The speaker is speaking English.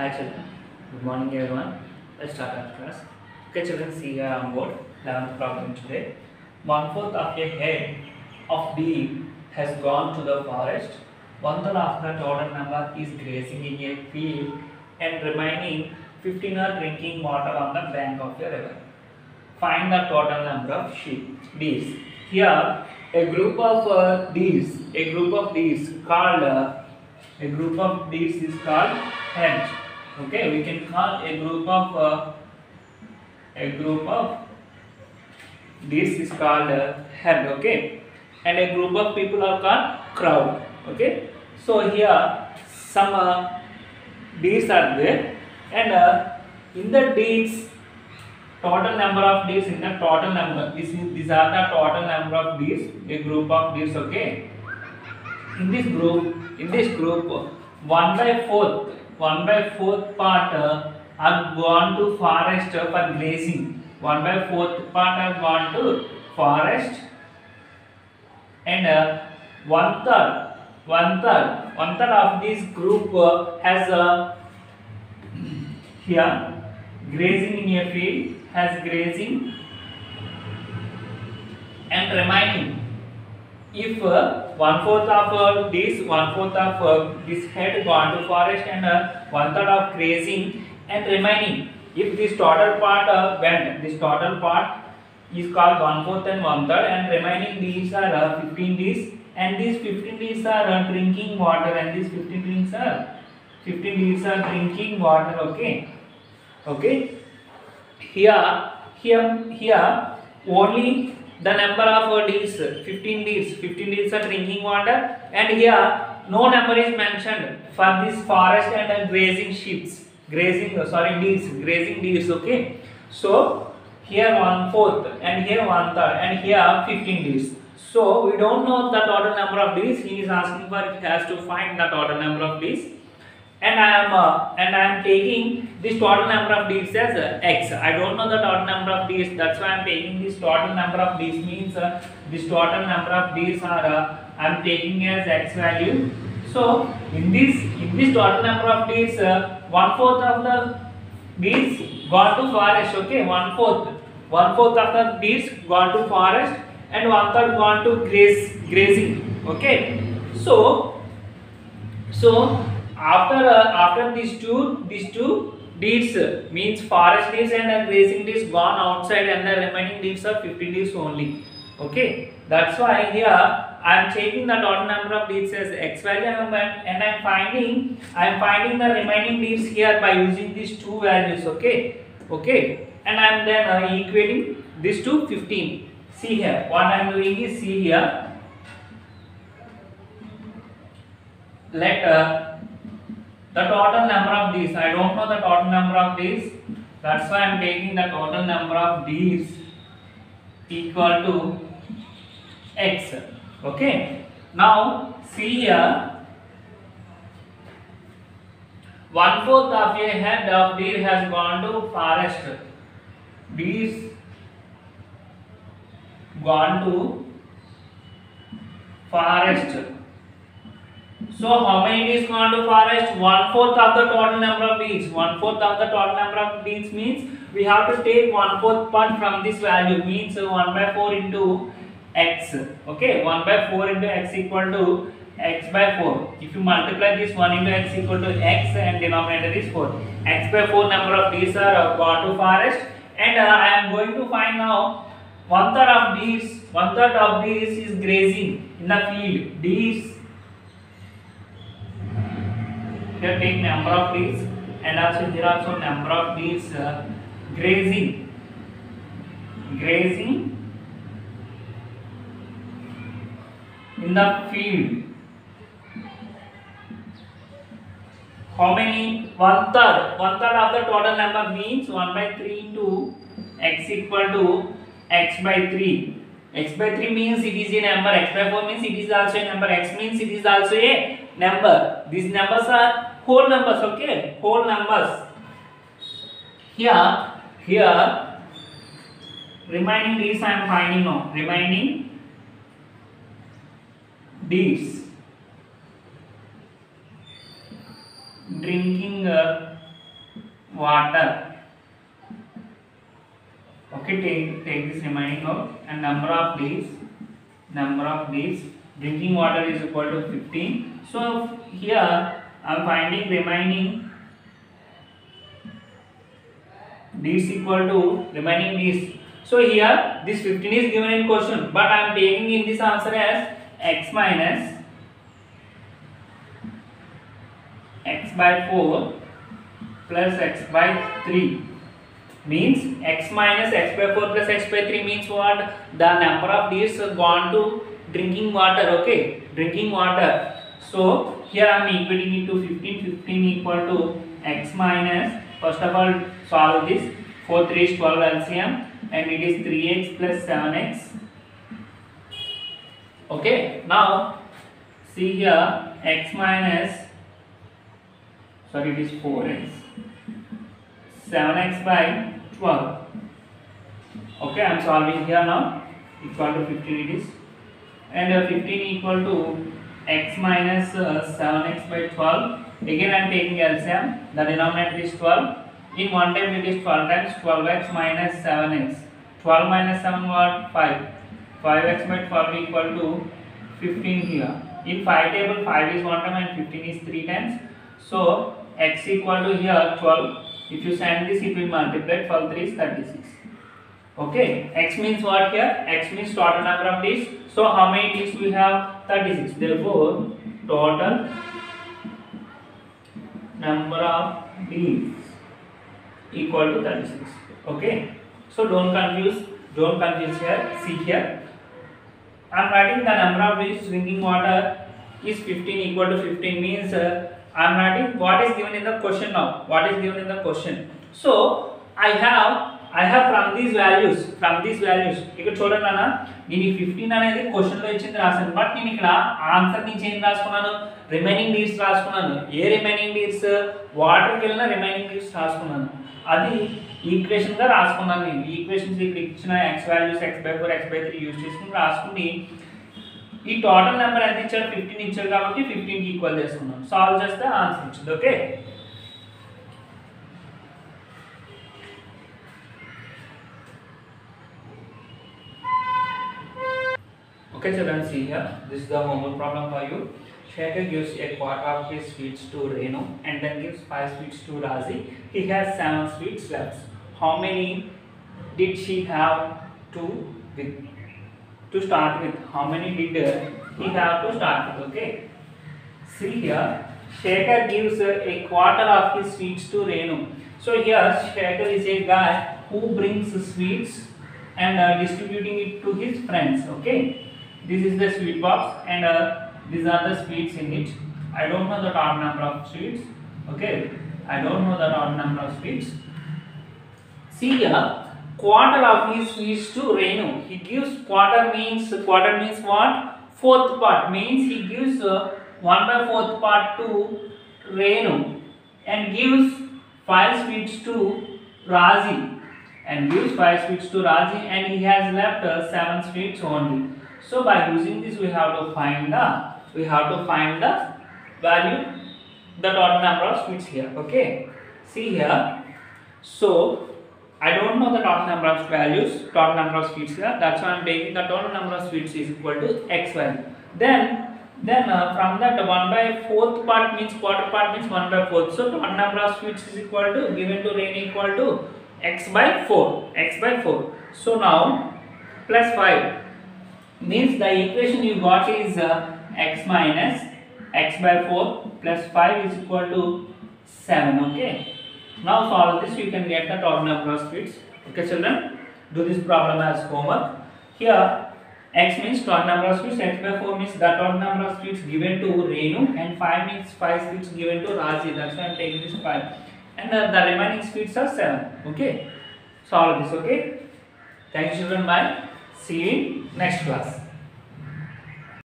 Hi children, good morning everyone. Let's start our class. Okay children, see here on board 11th problem today. 1/4 of a head of bee has gone to the forest. 1/3 of the total number is grazing in a field and remaining 15 are drinking water on the bank of a river. Find the total number of bees. Here a group of bees called is called hen. Okay, we can call a group of bees is called hen. Okay, and a group of people are called crowd. Okay, so here some bees are there, and in the bees total number of bees in the total number. These are the total number of bees. A group of bees. Okay, in this group, 1/4 part are gone to forest for grazing. 1/4 part are gone to forest, and one third of this group has here grazing in a field, has grazing, and remaining. If 1/4 of this head gone to forest, and 1/3 of grazing and remaining, if this total part went, this total part is called 1/4 and 1/3, and remaining these are 15 days, and these 15 days are drinking water, and these 15 days are drinking water. Okay, here only the number of days 15 days are drinking water, and here no number is mentioned for this forest and grazing deers. Okay, so here 1/4 and here 1/3 and here 15 days. So we don't know the total number of days. He is asking for, he has to find the total number of days, and I am taking this total number of days as x. I don't know the total number of days, that's why I am taking this total number of days. Means this total number of days are I am taking as x value. So in this total number of days, 1/4 of the bees gone to forest. Okay, 1/4 of the bees gone to forest, and 1/3 gone to grazing. Okay, so after these two deeds, means forest deeds and grazing deeds gone outside, and the remaining deeds are 15 deeds only. Okay, that's why here I am taking the total number of deeds as x value, and I am finding the remaining deeds here by using these two values. Okay, and I am then equating this to 15. See here, what I am doing is, see here, let the total number of these, I don't know the total number of these, that's why I am taking the total number of these equal to x. Okay, now see here, 1/4 of a head of deer has gone to forest. Bees gone to forest. So how many bees gone to forest? 1/4 of the total number of bees. 1/4 of the total number of bees means we have to take 1/4 part from this value, means 1/4 into x. Okay, 1/4 into x equal to x by 4. If you multiply this 1 into x equal to x, and denominator is 4. X by 4 number of bees are gone to forest, and I am going to find now 1/3 of bees is grazing in the field. Bees, here take number of bees, and also there are also number of bees grazing in the field. How many? 1/3 of the total number means 1/3 into x equal to x by 3. X by 3 means it is a number. X by 4 means it is also a number. X means it is also a number. These numbers are whole numbers. Okay, whole numbers. Here remaining days I am finding now. Remaining days drinking water. Okay, take this remaining out, and number of these drinking water is equal to 15. So here I am finding remaining these equal to remaining these. So here this 15 is given in question, but I am taking in this answer as x minus x by 4 plus x by 3, means x minus x by 4 plus x by 3 means what? The number of these gone to drinking water. Okay, drinking water. So here I am equating it to 15 equal to x minus, first of all solve this, 4 3 is 12 LCM, and it is 3x plus 7x. Okay, now see here x minus, sorry, it is 4x, 7x by 12. Okay, I am solving here now, equal to 15 it is, and 15 equal to x minus 7x by 12. Again I am taking LCM, the denominator is 12, in one time it is 12 times 12x minus 7x, 12 minus 7 what? 5, 5x by 12 equal to 15 here. In 5 table 5 is one time and 15 is 3 times, so x equal to here 12. If you send this, it will multiply, 12 3 is 36. Okay, x means what here? X means total number of days. So how many days we have? 36. Therefore total number of days equal to 36. Okay, so don't confuse here. See here, I am writing the number of days drinking water is 15 equal to 15, means I am writing what is given in the question now. What is given in the question? So I have from these values ఇక్కడ చూడండి అన్న, నేను ఈ 15 అనేది question లో ఇచ్చింది రాశాను, but నేను ఇక్కడ ఆన్సర్ నుంచి ఏం రాసుకున్నాను? రిమైనింగ్ డీడ్స్ రాసుకున్నాను. ఏ రిమైనింగ్ డీడ్స్? వాటర్కి వెళ్ళిన రిమైనింగ్ డీడ్స్ రాసుకున్నాను, అది ఈక్వేషన్ గా రాసుకున్నాను. నేను ఈక్వేషన్స్ ఇక్కడ ఇచ్చిన x values x by 4 x by 3 use చేసుకుని రాసుకుని ఈ టోటల్ నెంబర్ ఎంత ఇచ్చాడు? 15 ఇచ్చాడు కాబట్టి 15 కి ఈక్వల్ చేసుకున్నాం. సాల్వ్ చేస్తే ఆన్సర్ వచ్చింది. Okay, okay children, see here, this is the homework problem for you. Shekhar gives a quarter of his sweets to Renu and then gives 5 sweets to Razi. He has 7 sweets left. How many did she have to start with? How many did he have to start with? Okay, see here, Shekhar gives a quarter of his sweets to Renu. So here Shekhar is a guy who brings sweets and distributing it to his friends. Okay, this is the sweet box and these are the sweets in it. I don't know the total number of sweets. Okay, I don't know the total number of sweets. See here, quarter of his sweets to Renu. He gives quarter means what? Fourth part, means he gives 1 by 4th part to Renu and gives 5 sweets to Razi, and he has left 7 sweets only. So by using this we have to find the value, the total number of sweets here. Okay, see here, so I don't know the total number of total number of sweets here, that's why I am taking the total number of sweets is equal to x value. Then from that 1 by 4th part means quarter part means 1 by 4th, so total number of sweets is equal to given to Rain equal to x by 4. So now plus 5 means the equation you got is x minus x by 4 plus 5 is equal to 7. Okay, now solve this, you can get the total number of sweets. Okay children, do this problem as homework. Here x means total number of sweets, x by 4 means the total number of sweets given to Renu, and 5 means 5 sweets given to Razi, that's why I am taking this 5, and the remaining sweets are 7. Okay, solve this. Okay, thank you children, bye, see you in next class.